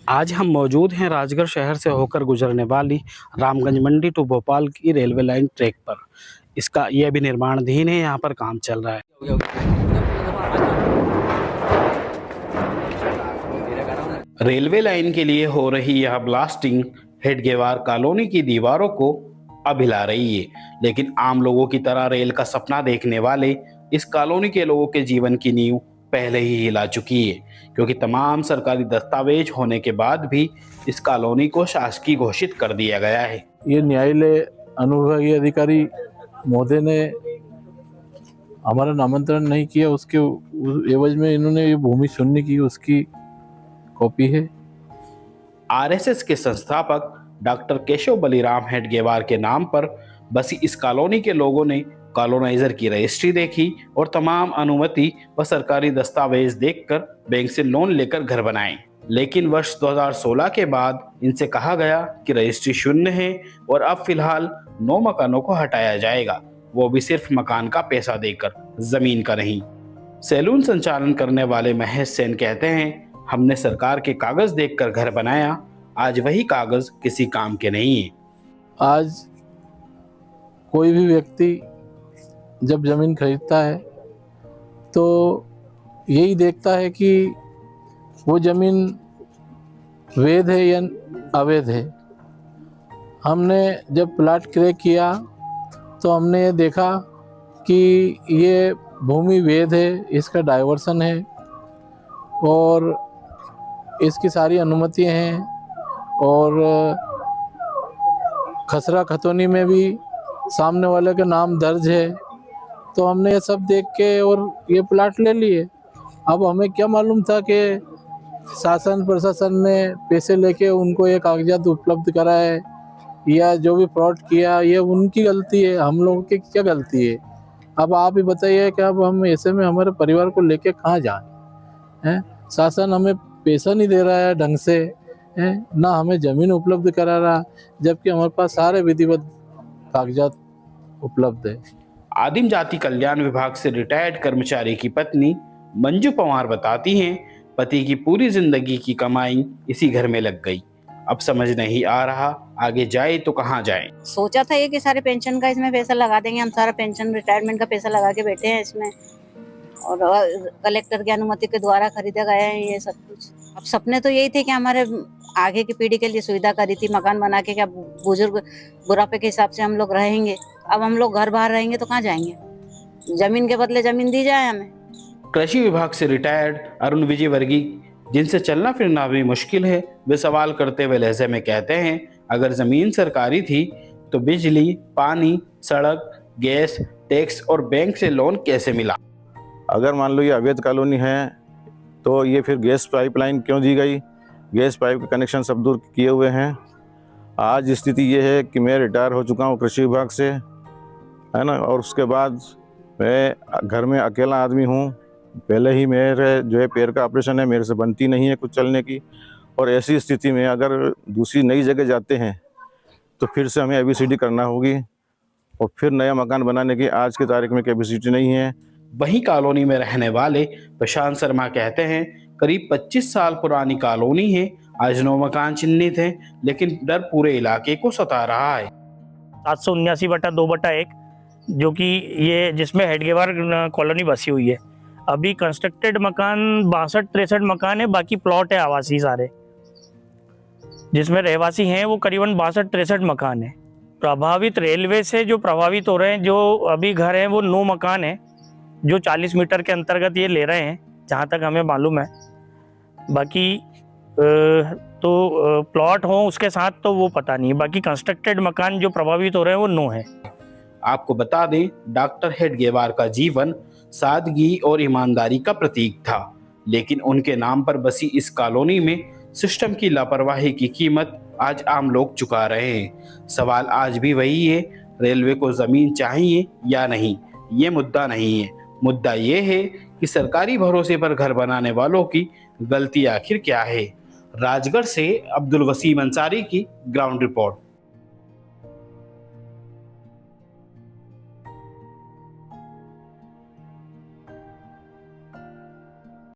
आज हम मौजूद हैं राजगढ़ शहर से होकर गुजरने वाली रामगंज मंडी टू भोपाल की रेलवे लाइन ट्रैक पर। इसका ये अभी निर्माणाधीन है, यहाँ पर काम चल रहा है। रेलवे लाइन के लिए हो रही यह ब्लास्टिंग हेडगेवार कॉलोनी की दीवारों को अब हिला रही है, लेकिन आम लोगों की तरह रेल का सपना देखने वाले इस कॉलोनी के लोगों के जीवन की नींव पहले ही हिला चुकी है, क्योंकि तमाम सरकारी दस्तावेज होने के बाद भी इस कॉलोनी को शासकीय घोषित कर दिया गया है। ये न्यायालय अनुविभागीय अधिकारी महोदय ने हमारा नामांतरण नहीं किया, उसके एवज में इन्होंने ये भूमि शून्य की, उसकी कॉपी है। आरएसएस के संस्थापक डॉक्टर केशव बलिराम हेडगेवार के नाम पर बसी इस कॉलोनी के लोगों ने कॉलोनाइजर की रजिस्ट्री देखी और तमाम अनुमति व सरकारी दस्तावेज देखकर बैंक से लोन लेकर घर बनाए। लेकिन वर्ष 2016 के बाद इनसे कहा गया कि रजिस्ट्री शून्य है और अब फिलहाल 9 मकानों को हटाया जाएगा, वो भी सिर्फ मकान का पैसा देकर, जमीन का नहीं। सैलून संचालन करने वाले महेश सेन कहते हैं, हमने सरकार के कागज देखकर घर बनाया, आज वही कागज किसी काम के नहीं है। आज कोई भी व्यक्ति जब जमीन खरीदता है तो यही देखता है कि वो जमीन वैध है या अवैध है। हमने जब प्लाट क्रय किया तो हमने ये देखा कि ये भूमि वैध है, इसका डाइवर्सन है और इसकी सारी अनुमतियां हैं और खसरा खतौनी में भी सामने वाले का नाम दर्ज है। तो हमने ये सब देख के और ये प्लाट ले लिए। अब हमें क्या मालूम था कि शासन प्रशासन ने पैसे लेके उनको ये कागजात उपलब्ध कराए या जो भी फ्रॉड किया ये उनकी गलती है, हम लोगों की क्या गलती है। अब आप ही बताइए कि अब हम ऐसे में हमारे परिवार को लेके कहाँ जाएं हैं। शासन हमें पैसा नहीं दे रहा है ढंग से हैं, ना हमें ज़मीन उपलब्ध करा रहा, जबकि हमारे पास सारे विधिवत कागजात उपलब्ध है। आदिम जाति कल्याण विभाग से रिटायर्ड कर्मचारी की पत्नी मंजू पवार बताती हैं, पति की पूरी जिंदगी की कमाई इसी घर में लग गई। अब समझ नहीं आ रहा आगे जाए तो कहाँ जाए। सोचा था ये कि सारे पेंशन का इसमें पैसा लगा देंगे, हम सारा पेंशन रिटायरमेंट का पैसा लगा के बैठे हैं इसमें और कलेक्टर की अनुमति के द्वारा खरीदा गया है ये सब कुछ। अब सपने तो यही थे कि हमारे आगे की पीढ़ी के लिए सुविधा करी थी, मकान बना के क्या बुजुर्ग बुढ़ापे के हिसाब से हम लोग रहेंगे। अब हम लोग घर बाहर रहेंगे तो कहाँ जाएंगे, जमीन के बदले जमीन दी जाए हमें। कृषि विभाग से रिटायर्ड अरुण विजय वर्गी, जिनसे चलना फिरना भी मुश्किल है, वे सवाल करते हुए लहजे में कहते हैं, अगर जमीन सरकारी थी तो बिजली, पानी, सड़क, गैस, टैक्स और बैंक से लोन कैसे मिला। अगर मान लो ये अवैध कॉलोनी है तो ये फिर गैस पाइपलाइन क्यों दी गई, गैस पाइप के कनेक्शन सब दूर किए हुए हैं। आज स्थिति ये है कि मैं रिटायर हो चुका हूँ कृषि विभाग से, है ना, और उसके बाद मैं घर में अकेला आदमी हूँ। पहले ही मेरे जो है पैर का ऑपरेशन है, मेरे से बनती नहीं है कुछ चलने की, और ऐसी स्थिति में अगर दूसरी नई जगह जाते हैं तो फिर से हमें ABCD करना होगी और फिर नया मकान बनाने की आज की तारीख में कैपेसिटी नहीं है। वहीं कॉलोनी में रहने वाले प्रशांत शर्मा कहते हैं, करीब 25 साल पुरानी कॉलोनी है, आज 9 मकान चिन्हित हैं, लेकिन डर पूरे इलाके को सता रहा है। 779/2/1 जो कि ये जिसमें हेडगेवार कॉलोनी बसी हुई है। अभी कंस्ट्रक्टेड मकान 62-63 मकान है, बाकी प्लॉट है आवासीय सारे, जिसमें रहवासी हैं वो करीबन 62-63 मकान है। प्रभावित रेलवे से जो प्रभावित हो रहे हैं, जो अभी घर हैं वो 9 मकान है जो 40 मीटर के अंतर्गत ये ले रहे हैं, जहाँ तक हमें मालूम है। बाकी तो प्लॉट हो उसके साथ तो वो पता नहीं है, बाकी कंस्ट्रक्टेड मकान जो प्रभावित हो रहे हैं वो 9 है। आपको बता दें, डॉक्टर हेडगेवार का जीवन सादगी और ईमानदारी का प्रतीक था, लेकिन उनके नाम पर बसी इस कॉलोनी में सिस्टम की लापरवाही की कीमत आज आम लोग चुका रहे हैं। सवाल आज भी वही है, रेलवे को जमीन चाहिए या नहीं, ये मुद्दा नहीं है। मुद्दा ये है कि सरकारी भरोसे पर घर बनाने वालों की गलती आखिर क्या है। राजगढ़ से अब्दुल वसीम अंसारी की ग्राउंड रिपोर्ट।